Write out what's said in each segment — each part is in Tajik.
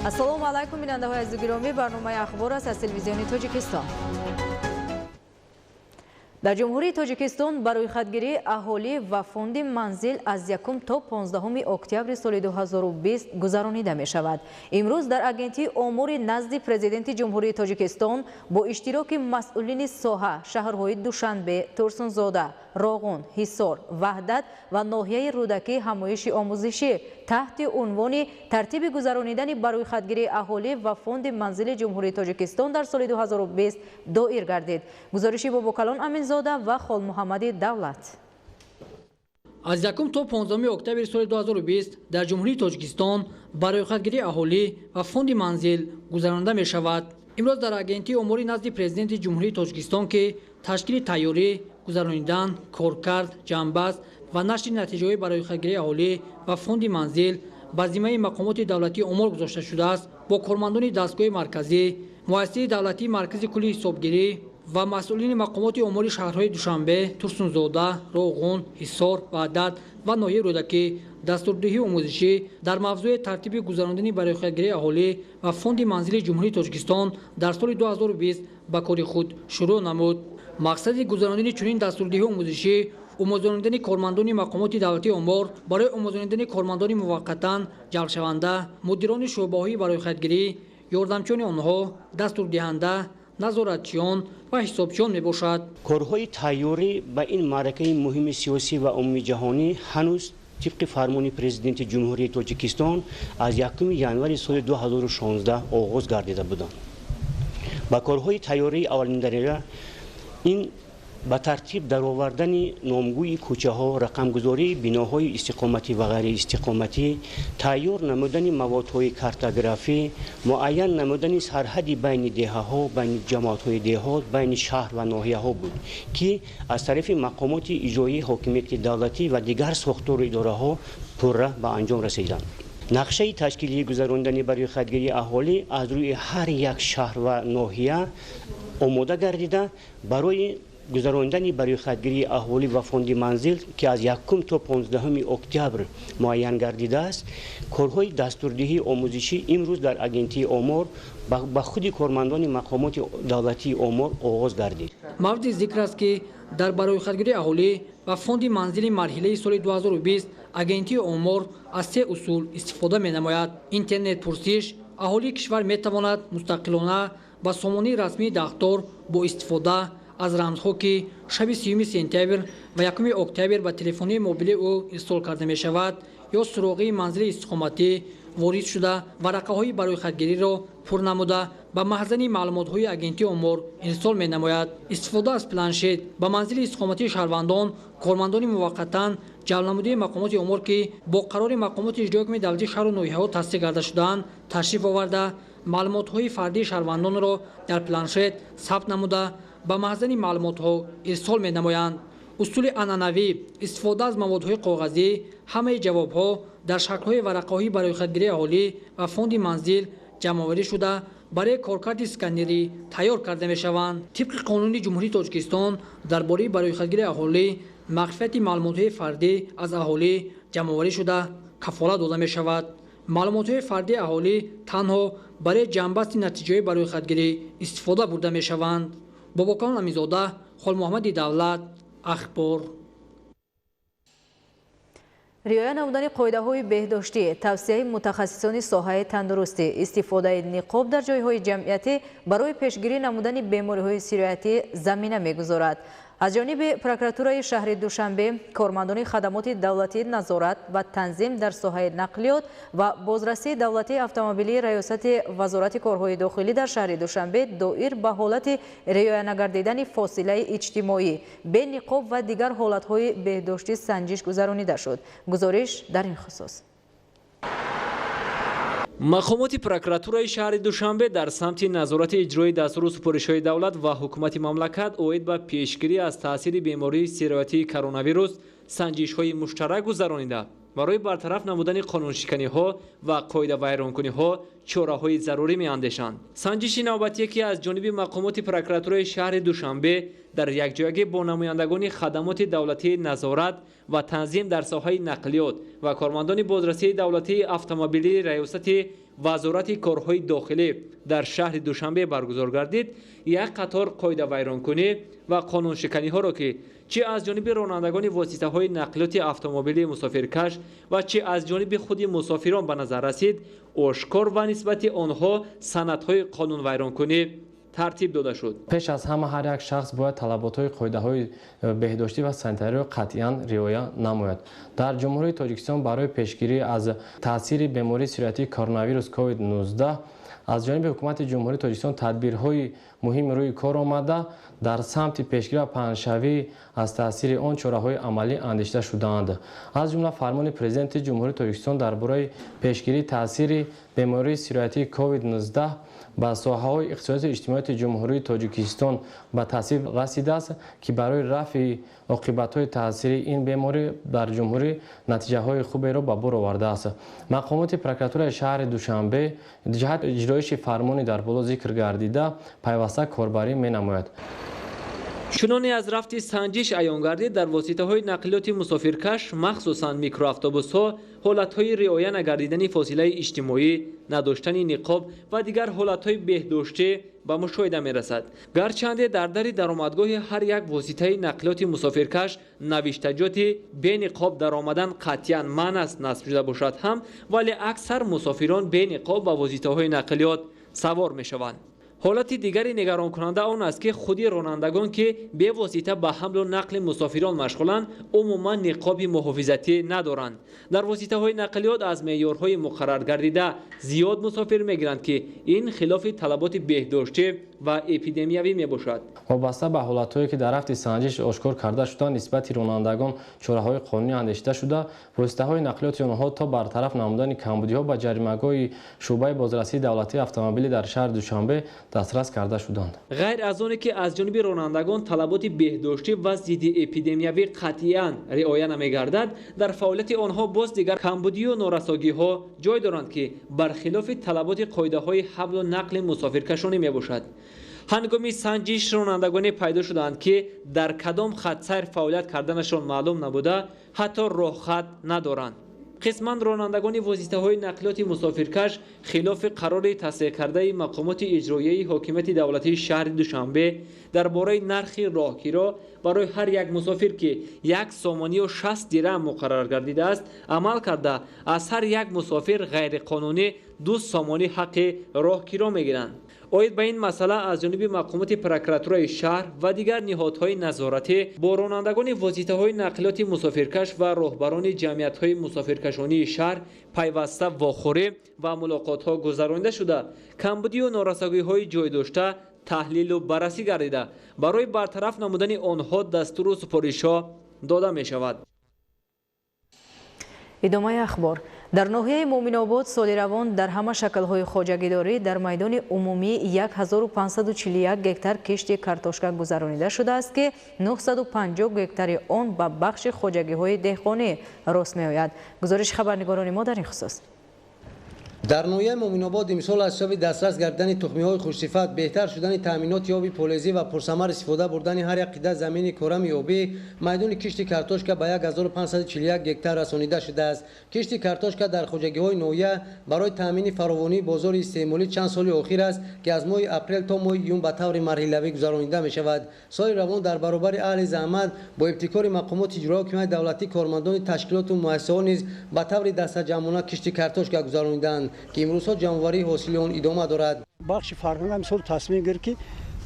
ассалому алайкум бинандаҳои азизи гиромӣ, барномаи ахбор аст аз телевизиони тоҷикистон. дар ҷумҳурии тоҷикистон барои хатгирии аҳолӣ ва фонди манзил аз 1 то 15 октябри соли 2020 гузаронида мешавад. имрӯз дар агентии омури назди президенти ҷумҳурии тоҷикистон бо иштироки масъулини соҳа шаҳрҳои Душанбе, Турсунзода, Роғун, Ҳисор, Ваҳдат ва ноҳияи Рӯдакӣ ҳамоиши омӯзишӣ таҳти унвони тартиби гузаронидани барои хатгирии аҳолӣ ва фонди манзили ҷумҳурии тоҷикистон дар соли 2020 доир гардид. гузориши Бобокалон Аминзода ва Холмуҳаммади Давлат. аз 1 то 15 октябри соли 2020 дар ҷумҳурии тоҷикистон барои хатгирии аҳолӣ ва фонди манзил гузаронида мешавад. имрӯз дар агентии омури назди президенти ҷумҳурии тоҷикистон ки ташкили тайёрӣ, гузаронидан, коркард, ҷамъбаст ва нашри натиҷаҳои барои хатгирии аҳолӣ ва фонди манзил ба зиммаи мақомоти давлатии омур гузошта шудааст, бо кормандони дастгоҳи марказӣ, муассисаи давлатии маркази кулли ҳисобгирӣ ва масъулини мақомоти омури шаҳрҳои Душанбе, Турсунзода, Роғун, Ҳисор, Ваҳдат ва ноҳияи Рӯдакӣ дастурдиҳии омӯзишӣ дар мавзӯи тартиби гузарондани барои хатгирии аҳолӣ ва фонди манзили ҷумҳурии тоҷикистон дар соли 2020 ба кори худ шурӯъ намуд. мақсади гузарондани чунин дастурдиҳии омӯзишӣ омӯзониндани кормандони мақомоти давлатии омур барои омӯзониндани кормандони муваққатан ҷалбшаванда, мудирони шуъбаҳои барои хатгирӣ, ёрдамчиёни онҳо, дастурдиҳанда, назоратчиён ва ҳисобчиён мебошад. корҳои тайёрӣ ба ин маъракаи муҳими сиёсӣ ва умуми ҷаҳонӣ ҳанӯз тибқи фармони президенти ҷумҳурии тоҷикистон аз 1 январи соли 2016 оғоз гардида буданд. ба корҳои тайёрии аввалин дараҷа ин ба тартиб даровардани номгӯи кӯчаҳо, рақамгузории биноҳои истиқоматӣ ва ғайриистиқоматӣ, тайёр намудани маводҳои картографӣ, муайян намудани сарҳади байни деҳаҳо, байни ҷамоатҳои деҳот, байни шаҳр ва ноҳияҳо буд, ки аз тарафи мақомоти иҷроии ҳокимияти давлатӣ ва дигар сохтору идораҳо пурра ба анҷом расиданд. нақшаи ташкилии гузарондани барои хатгирии аҳолӣ аз рӯи ҳар як шаҳр ва ноҳия омода гардида, барои гузарондани барои хатгирии аҳолӣ ва фонди манзил ки аз 1 то 15 октябр муайян гардидааст, корҳои дастурдиҳии омӯзишӣ имрӯз дар агентии омур ба худи кормандони мақомоти давлатии омур оғоз гардид. мавриди зикр аст ки дар барои хатгирии аҳолӣ ва фонди манзили марҳилаи соли 2020 агентии омур аз 3 усул истифода менамояд. интернетпурсиш: аҳолии кишвар метавонад мустақилона ба сомонаи расмии дахтор бо истифода аз рамзҳо ки шаби 3 сентябр ва 1 октябр ба телефони мобилии ӯ ирсол карда мешавад ё суроғии манзили истиқоматӣ ворид шуда варақаҳои барои хатгириро пур намуда ба маҳзани маълумотҳои агентии омур ирсол менамояд. истифода аз планшет ба манзили истиқоматии шаҳрвандон, кормандони муваққатан ҷалбнамудаи мақомоти омур ки бо қарори мақомоти иҷрои ҳукми давлати шаҳру ноҳияҳо тасдиқ карда шудаанд ташриф оварда маълумотҳои фардии шаҳрвандонро дар планшет сабт намуда ба маҳзани маълумотҳо ирсол менамоянд. усули анъанавӣ: истифода аз маводҳои коғазӣ, ҳамаи ҷавобҳо дар шаклҳои варақаҳои барои хатгирии аҳолӣ ва фонди манзил ҷамъоварӣ шуда барои коркарди сканерӣ тайёр карда мешаванд. тибқи қонуни ҷумҳурии тоҷикистон дар бораи барои хатгирии аҳолӣ махфияти маълумотҳои фардӣ аз аҳолӣ ҷамъоварӣ шуда кафолат дода мешавад. маълумотҳои фардии аҳолӣ танҳо барои ҷамъбасти натиҷаҳои барои хатгирӣ истифода бурда мешаванд. Бобокалон Аминзода, Холмуҳаммади Давлат, ахбор. риоя намудани қоидаҳои беҳдоштӣ, тавсияи мутахассисони соҳаи тандурустӣ, истифодаи ниқоб дар ҷойҳои ҷамъиятӣ барои пешгирӣ намудани бемориҳои сироятӣ замина мегузорад. аз ҷониби прокуратураи шаҳри Душанбе, кормандони хадамоти давлатии назорат ва танзим дар соҳаи нақлиёт ва бозрасии давлатии автомобилии раёсати вазорати корҳои дохилӣ дар шаҳри Душанбе доир ба ҳолати риоя нагардидани фосилаи иҷтимоӣ, бениқоб ва дигар ҳолатҳои беҳдоштӣ санҷиш гузаронида шуд. гузориш дар ин хусус. мақомоти прокуратураи шаҳри Душанбе дар самти назорати иҷрои дастуру супоришҳои давлат ва ҳукумати мамлакат оид ба пешгирӣ аз таъсири бемории сироятии коронавирус санҷишҳои муштарак гузаронида барои бартараф намудани қонуншиканиҳо ва қоидавайронкуниҳо чораҳои зарури меандешанд. санҷиши навбатие ки аз ҷониби мақомоти прокуратураи шаҳри Душанбе дар якҷоягӣ бо намояндагони хадамоти давлатии назорат ва танзим дар соҳаи нақлиёт ва кормандони бозрасии давлатии автомобилии раёсати وزارت کارهای داخلی در شهر دوشنبه برگزار گردید، یک قطار قاعده ویرانکنی و قانون شکنی ها را که چه از جانب رانندگان واسطه های نقلیات اتومبیلی مسافرکش و چه از جانب خود مسافران به نظر رسید، آشکار و نسبت آنها سندهای قانون ویرانکنی ترتیب داده شد. پیش از همه هر یک شخص باید طلبات‌های قاعده‌های بهداشتی و سانیتاری را قطعاً رعایت نماید. در جمهوری تاجیکستان برای پیشگیری از تاثیر بیماری سیروتی کرونا ویروس کووید 19 از جانب حکومت جمهوری تاجیکستان تدبیرهای مهم روی کار آمده در سمت پیشگیری و پنهانشوی از تاثیر آن چاره‌های عملی اندیشیده شده‌اند. از جمله فرمان پرزیدنت جمهوری تاجیکستان درباره پیشگیری تاثیر بیماری سیروتی کووید 19 با ساحه‌های اقتصادی اجتماعی جمهوری تاجیکستان به تصویب رسیده است که برای رفع عاقبت‌های تاثیر این بیماری در جمهوری نتیجه‌های خوبی را به بار آورده است. مقامات پروکراتور شهر دوشنبه جهت اجرایش فرمانی در بالا ذکر گردیده پیوسته کاربری می‌نماید. چنانچه از رفت سنجش عیان گردید در واسطه های نقلیات مسافرکش مخصوصاً میکرواتوبوس ها حالت های رعایت نگردیدن فاصله اجتماعی، نداشتن نقاب و دیگر حالت های بهداشتی به مشاهده می رسد. گرچند در درآمدگاه هر یک واسطه نقلیات مسافرکش نوشتجات بین نقاب در آمدن قطعاً منع است نصب شده باشد هم، ولی اکثر مسافران بین نقاب و واسطه های نقلیات سوار می شوند. حالت دیگری نگران کننده آن است که خودی رانندگان که به واسطه به حمل و نقل مسافران مشغولند عموما نقاب محافظتی ندارند. در واسطه های نقلیات از معیارهای مقرر گردیده زیاد مسافر میگیرند که این خلاف طلبات بهداشتی و اپیدمیوی می باشد. وابسته به حالت‌هایی که در رفت سنجش آشکار کرده شده نسبت رانندگان چاره‌های قانونی اندیشیده شده، واسطه‌های نقلیات آنها تا برطرف نمودن کمبودی‌ها به جریمه‌گاه شعبه بازرسی دولتی اتومبیلی در شهر دوشنبه دسترس کرده شدند. غیر از آنکه که از جانب رانندگان طلبات بهداشتی و ضد اپیدمیوی قطعاً رعایت نمی‌گردد، در فعالیت آنها باز دیگر کمبودی و نارساگی‌ها جای دارند که برخلاف طلبات قاعده‌های حمل و نقل مسافرکشانی میباشد. هنگامی سنجش رانندگان پیدا شدند که در کدام خط سیر فعالیت کردنشان معلوم نبوده، حتی راه خط ندارند. قسماً رانندگان واسطه های نقلیات مسافرکش خلاف قرار تصحیح کرده مقامات اجرایی حاکمیت دولتی شهر دوشنبه درباره نرخ راهگیری برای هر یک مسافر که 1 سامانی و 60 درهم مقرر گردیده است عمل کرده از هر یک مسافر غیر قانونی 2 سامانی حق راهگیری میگیرند. اوید به این مسئله از جانب مقامات پروکراتورای شهر و دیگر نهادهای نظارتی با رانندگان واسطه های نقلیات مسافرکش و راهبران جمعیت های مسافرکشانی شهر پیوسته واخوری و ملاقات ها گذرانده شده، کمبودی و نارسایی های جای داشته تحلیل و بررسی گردیده برای برطرف نمودن آنها دستور و سفارش ها داده می شود. ادامه اخبار. در ناحیه مومن‌آباد سال روان در همه شکل‌های خواجگیداری در میدان عمومی 1541 گکتار کشت کارتوشکا گذرانیده شده است که 950 گکتار آن به بخش خواجگی‌های دهقانی راست می‌آید. گزارش خبرنگاران ما در این خصوص. در ناحیه مومن‌آباد امسال از شب دسترس گردیدن تخمی‌های خوش‌صفت، بهتر شدن تامینات آبی پولیزی و پرثمر استفاده بردن هر یک قطعه زمین کرم آبی میدان کشت کارتوشکا به 1541 گکتار رسانیده شده است. کشت کارتوشکا در خواجگی‌های ناحیه برای تامین فراوانی بازار استعمالی چند سال اخیر است که از ماه اپریل تا ماه یون به طور مرحله‌ای گذرانیده می‌شود. سال روان در برابر اهل زحمت با ابتکار مقامات اجرایی حکومت دولتی کارمندان تشکیلات و مؤسسات نیز به طور دسته‌جمعانه کشت کارتوشکا گذراندند که امروزها جانوری حاصل آن ادامه دارد. بخش فرهنگ امسال تصمیم گرفت که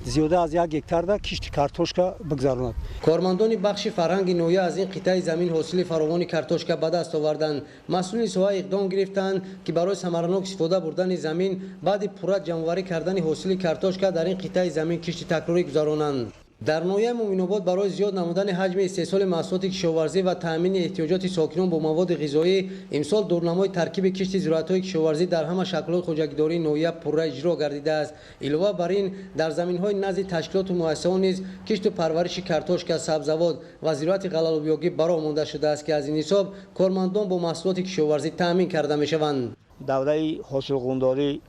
زیاده از 1 گکتار دا کشت کارتوشکا بگذراند. کارمندان بخش فرهنگ نویه از این قطعه زمین حاصل فراوانی کارتوشکا به دست آوردند. مسئولین سوها اقدام گرفتند که برای ثمرناک استفاده بردن زمین بعد پورا جمع‌آوری کردن حاصل کارتوشکا در این قطعه زمین کشت تکراری گذرانند. در ناحیه مومن‌آباد برای زیاد نمودن حجم استحصال محصولات کشاورزی و تامین احتیاجات ساکنان با مواد غذایی امسال دورنمای ترکیب کشت زراعت‌های کشاورزی در همه شکل‌های خواجگیداری ناحیه پررا اجرا گردیده است. علاوه بر این در زمین‌های نزد تشکیلات و مؤسسات نیز کشت و پرورش کارتوشکا، سبزوات و زراعت غله‌آلودگی برآمده شده است که از این حساب کارمندان با محصولات کشاورزی تامین کرده می‌شوند. دوره حاصلخونداری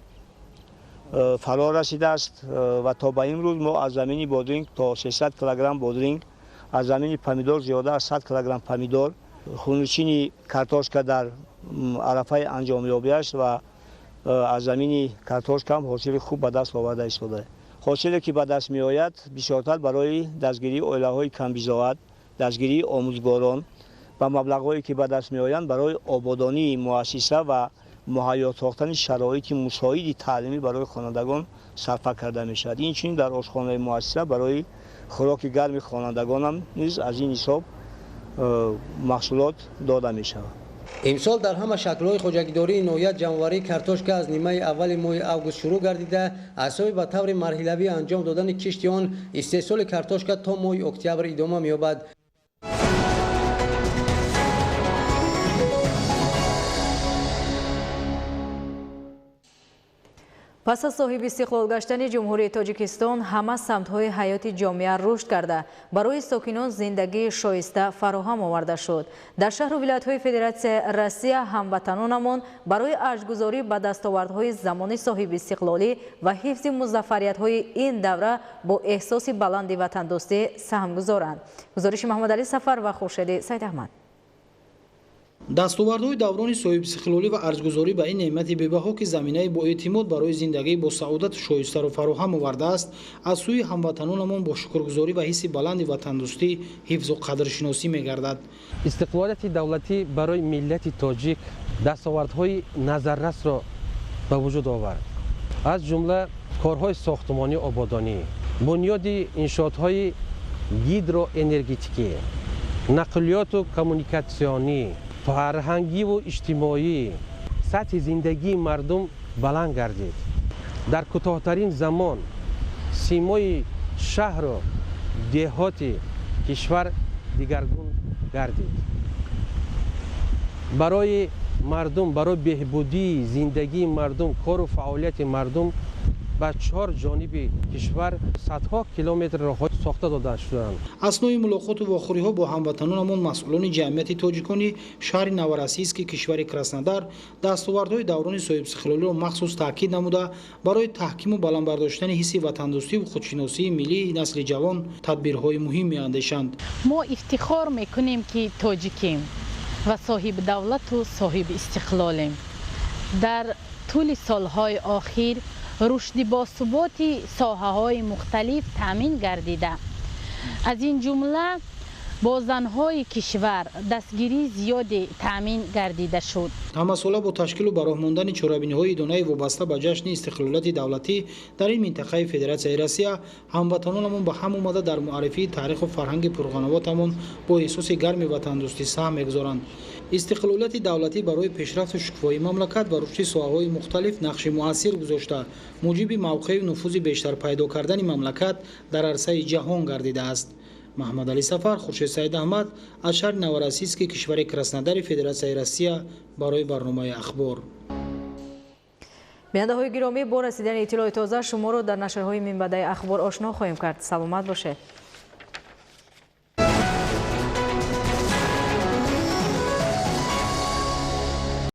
فرا رسیده است و تا به امروز ما از زمین بادرینگ تا 300 کیلوگرم بادرینگ، از زمین پمیدور زیاده از 100 کیلوگرم پمیدور، خونچینی کارتوشکا در عرفه انجام یابی است و аз замини картошкам ҳосили хуб ба даст оварда истода. ҳосиле ки ба даст меояд бисёртар барои дастгирии оилаҳои камбизоат, дастгирии омӯзгорон ва маблағҳое ки ба даст меоянд барои ободонии муассиса ва муҳайё сохтани шароити мусоиди таълимӣ барои хонандагон сарфа карда мешавад. Инчунин дар ошхонаи муассиса барои хӯроки гарми хонандагонам низ аз ин ҳисоб маҳсулот дода мешавад. имсол дар ҳама шаклҳои хоҷагидории ноҳият ҷамъоварии картошка аз нимаи аввали моҳи август шурӯъ гардида асоби ба таври марҳилавӣ анҷом додани кишти он истеҳсоли картошка то моҳи октябр идома меёбад. пас аз соҳиби истиқлол гаштани ҷумҳурии Тоҷикистон ҳама самтҳои ҳаёти ҷомеа рушд карда барои сокинон зиндагии шоиста фароҳам оварда шуд. дар шаҳру вилоятҳои Федератсияи Россия ҳамватанонамон барои арзгузорӣ ба дастовардҳои замони соҳиби истиқлолӣ ва ҳифзи музаффариятҳои ин давра бо эҳсоси баланди ватандӯстӣ саҳм гузоранд. гузориши Маҳмудалӣ Сафар ва Хуршеди Сайдаҳмад. дастовардҳои даврони соҳибистиқлолӣ ва арзгузорӣ ба ин неъмати бебаҳо ки заминаи боэътимод барои зиндагӣ бо саодату шоистаро фароҳам овардааст аз сӯи ҳамватанонамон бо шукргузорӣ ва ҳисси баланди ватандӯстӣ ҳифзу қадршиносӣ мегардад. истиқлолияти давлатӣ барои миллати тоҷик дастовардҳои назаррасро ба вуҷуд овард. аз ҷумла корҳои сохтмонӣ ободонӣ, бунёди иншоотҳои гидроэнергетикӣ, нақлиёту коммуникатсионӣ, фарҳангиву иҷтимоӣ, сатҳи зиндагии мардум баланд гардид. дар кӯтоҳтарин замон симои шаҳру деҳоти кишвар дигаргун гардид. барои мардум, барои беҳбудии зиндагии мардум, кору фаъолияти мардум ба чор ҷониби кишвар садҳо километр роҳҳо сохта дода шуданд. аснои мулоқоту вохӯриҳо бо ҳамватанонамон масъулони ҷамъияти тоҷикони шаҳри новороссийски кишвари Краснодар дастовардҳои даврони соҳибистиқлолиро махсус таъкид намуда барои таҳкиму баландбардоштани ҳисси ватандӯстиву худшиносии миллии насли ҷавон тадбирҳои муҳим меандешанд. мо ифтихор мекунем ки тоҷикем ва соҳиби давлату соҳиби истиқлолем. дар тӯли солҳои охир рушди босуботи соҳаҳои мухталиф таъмин гардида аз ин ҷумла бо занҳои кишвар дастгирии зиёде таъмин гардида шуд. ҳамасола бо ташкилу ба роҳ мондани чорабиниҳои идонаи вобаста ба ҷашни истиқлолияти давлатӣ дар ин минтақаи Федератсияи Россия ҳамватанонамон ба ҳам омада дар муаррифии таъриху фарҳанги пурғановатамон бо эҳсоси гарми ватандӯстӣ саҳм мегузоранд. истиқлолияти давлатӣ барои пешрафту шукуфоии мамлакат ва рушди соҳаҳои мухталиф нақши муассир гузошта муҷиби мавқеъу нуфузи бештар пайдо кардани мамлакат дар арсаи ҷаҳон гардидааст. Маҳмудалӣ Сафар, Хуршед Сайдаҳмад аз шаҳри Новороссийски кишвари Краснодари Федератсияи Россия барои барномаи ахбор. бинандаҳои гиромӣ, бо расидани иттилои тоза шуморо дар нашрҳои минбаъдаи ахбор ошно хоҳем кард. саломат бошед.